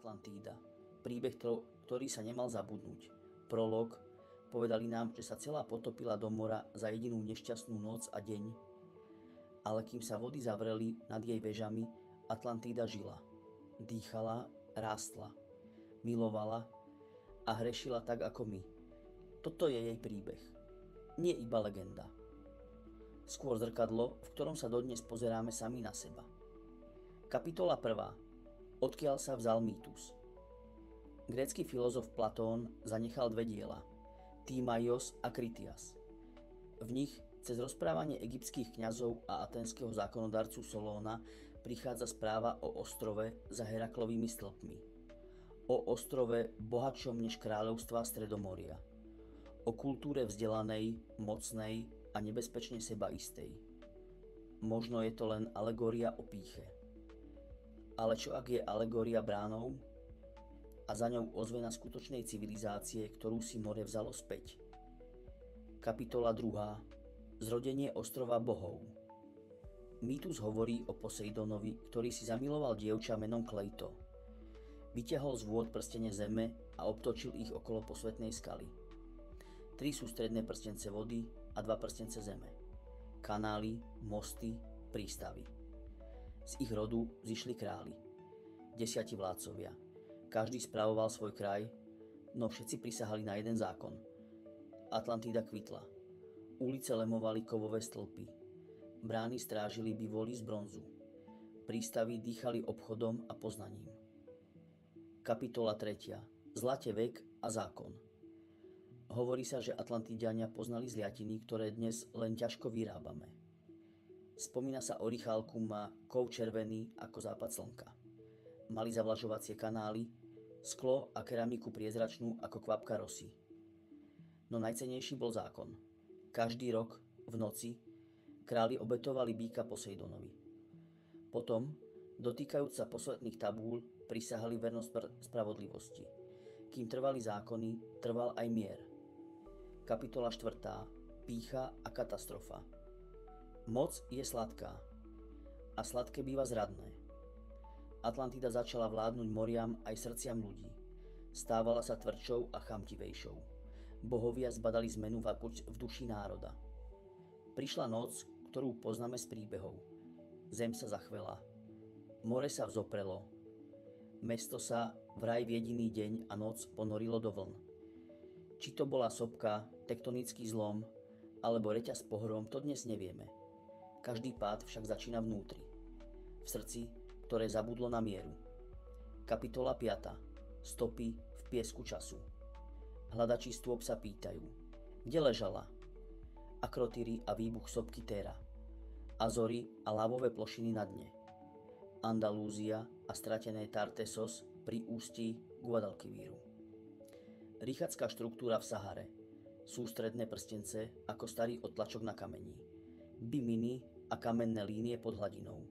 Atlantída. Príbeh, ktorý sa nemal zabudnúť. Prolog. Povedali nám, že sa celá potopila do mora za jedinú nešťastnú noc a deň. Ale kým sa vody zavreli nad jej vežami, Atlantída žila. Dýchala, rástla, milovala a hrešila tak ako my. Toto je jej príbeh. Nie iba legenda. Skôr zrkadlo, v ktorom sa dodnes pozeráme sami na seba. Kapitola 1. Odkiaľ sa vzal mýtus? Grécky filozof Platón zanechal dve diela. Timaios a Kritias. V nich cez rozprávanie egyptských kňazov a aténskeho zákonodarcu Solóna prichádza správa o ostrove za Heraklovými stĺpmi. O ostrove bohatšom než kráľovstva Stredomoria. O kultúre vzdelanej, mocnej a nebezpečne sebaistej. Možno je to len alegória o pýche. Ale čo ak je alegória bránou a za ňou ozvena skutočnej civilizácie, ktorú si more vzalo späť? Kapitola 2. Zrodenie ostrova bohov. Mýtus hovorí o Poseidonovi, ktorý si zamiloval dievča menom Kleito. Vyťahol z vôd prstene zeme a obtočil ich okolo posvätnej skaly. 3 sústredné prstence vody a 2 prstence zeme. Kanály, mosty, prístavy. Z ich rodu zišli králi. 10 vládcovia. Každý spravoval svoj kraj, no všetci prisahali na jeden zákon. Atlantída kvitla. Ulice lemovali kovové stĺpy. Brány strážili bivoly z bronzu. Prístavy dýchali obchodom a poznaním. Kapitola 3. Zlate vek a zákon. Hovorí sa, že Atlantíďania poznali zliatiny, ktoré dnes len ťažko vyrábame. Spomína sa orichálku má kov červený ako západ slnka. Mali zavlažovacie kanály, sklo a keramiku priezračnú ako kvapka rosy. No najcennejší bol zákon. Každý rok, v noci, králi obetovali býka Poseidonovi. Potom, dotýkajúc sa posvätných tabúľ, prisahali vernosť spravodlivosti. Kým trvali zákony, trval aj mier. Kapitola 4. Pýcha a katastrofa. Moc je sladká. A sladké býva zradné. Atlantída začala vládnuť moriam aj srdciam ľudí. Stávala sa tvrdšou a chamtivejšou. Bohovia zbadali zmenu v duši národa. Prišla noc, ktorú poznáme z príbehov. Zem sa zachvela. More sa vzoprelo. Mesto sa vraj v jediný deň a noc ponorilo do vln. Či to bola sopka, tektonický zlom, alebo reťaz pohrom, to dnes nevieme. Každý pád však začína vnútri. V srdci, ktoré zabudlo na mieru. Kapitola 5. Stopy v piesku času. Hľadači stôp sa pýtajú. Kde ležala? Akrotyry a výbuch sopky Téra. Azory a lávové plošiny na dne. Andalúzia a stratené Tartessos pri ústí Guadalquivíru. Rýchadská štruktúra v Sahare. Sústredné prstence ako starý odtlačok na kamení. Biminy a kamenné línie pod hladinou.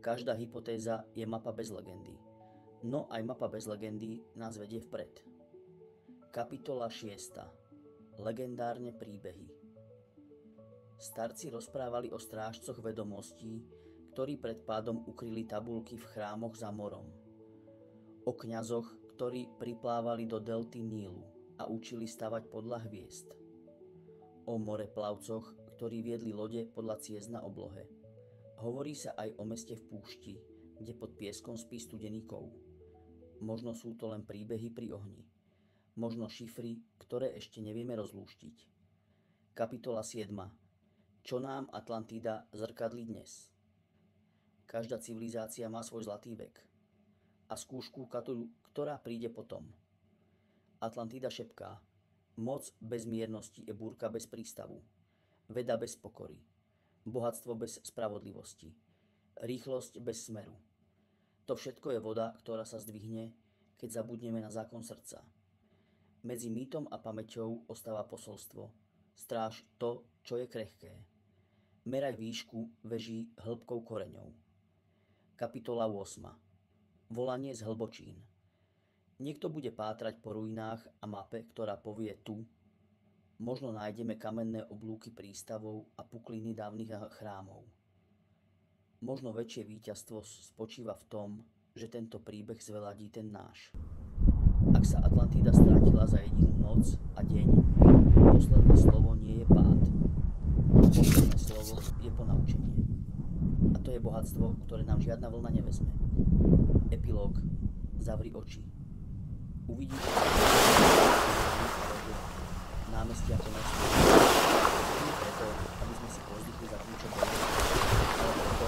Každá hypotéza je mapa bez legendy. No aj mapa bez legendy nás vedie vpred. Kapitola 6. Legendárne príbehy. Starci rozprávali o strážcoch vedomostí, ktorí pred pádom ukryli tabulky v chrámoch za morom. O kňazoch, ktorí priplávali do delty Nílu a učili stavať podľa hviezd. O moreplavcoch, ktorí viedli lode podľa ciest na oblohe. Hovorí sa aj o meste v púšti, kde pod pieskom spí studený kov. Možno sú to len príbehy pri ohni. Možno šifry, ktoré ešte nevieme rozlúštiť. Kapitola 7. Čo nám Atlantída zrkadlí dnes? Každá civilizácia má svoj zlatý vek a skúšku, ktorá príde potom. Atlantída šepká. Moc bez miernosti je búrka bez prístavu. Veda bez pokory. Bohatstvo bez spravodlivosti. Rýchlosť bez smeru. To všetko je voda, ktorá sa zdvihne, keď zabudneme na zákon srdca. Medzi mýtom a pamäťou ostáva posolstvo. Stráž to, čo je krehké. Meraj výšku veží hĺbkou koreňov. Kapitola 8. Volanie z hlbočín. Niekto bude pátrať po ruinách a mape, ktorá povie tu. Možno nájdeme kamenné oblúky prístavov a pukliny dávnych chrámov. Možno väčšie víťazstvo spočíva v tom, že tento príbeh zveladí ten náš. Ak sa Atlantída strátila za jedinú noc a deň, posledné slovo nie je pád. Posledné slovo je ponaučenie. A to je bohatstvo, ktoré nám žiadna vlna nevezme. Epilóg. Zavri oči. Uvidíte námestia plné slov. Nie preto, aby sme si povzdychli za tým, čo bolo, ale preto,